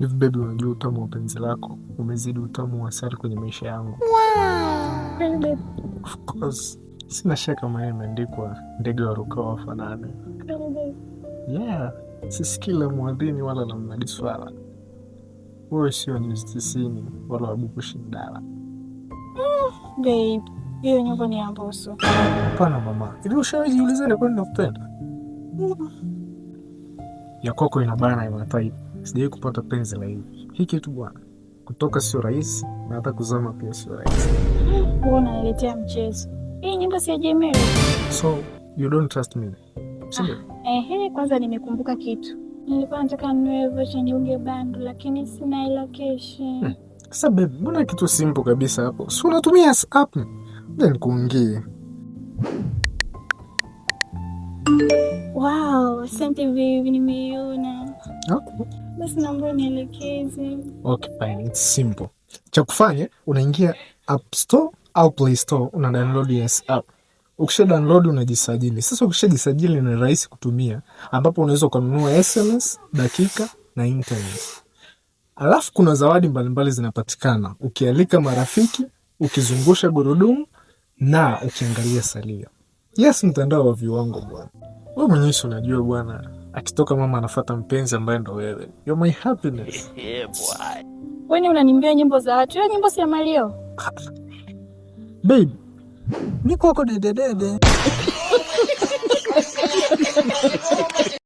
Hivi baby, unajua utamu wa penzi lako umezidi utamu wa asali kwenye maisha yangu. Wow. Of course. Sina shaka kama imeandikwa ndege warukao wafanane. Yeah. Sisi kila mwadhini wala la mnadi swala. Wewe sio Nyuzi 90 wala Wabuku Shindala. Babe, hiyo nyumba ni ya Mbosso. Hapana mama. Hivi ushawahi jiuliza kwa nini nakupenda? Ya kwako inabana inatai. Sijawahi kupata penzi la hivi. Hii kitu bwana, kutoka sio rahisi na hata kuzama pia sio rahisi. Wewe unaniletea mchezo. Hii nyumba si ya Jemele. So, you don't trust me? Sio? Kwanza nimekumbuka kitu. Nilikuwa nataka ninunue vocha niunge bando lakini sina location. Sasa babe, mbona kitu simple kabisa hapo? Si unatumia app? Then kuongee. Wow, asante baby, nimeiona. Okay. Basi naomba nielekeze. Okay, fine. It's simple. Cha kufanya, unaingia App Store au Play Store, una download yes app. Ukisha download unajisajili. Sasa ukishajisajili ni rahisi kutumia, ambapo unaweza kununua SMS, dakika na internet. Alafu kuna zawadi mbalimbali zinapatikana. Ukialika marafiki, ukizungusha gurudumu na ukiangalia salio. Yes, mtandao wa viwango bwana. Wewe mwenyewe unajua bwana, akitoka mama anafuata mpenzi ambaye ndo wewe. You're my happiness. Yeah, boy. Wewe unanimbia nyimbo za watu. Hiyo nyimbo si ya Mario. Babe, niko kwa dede.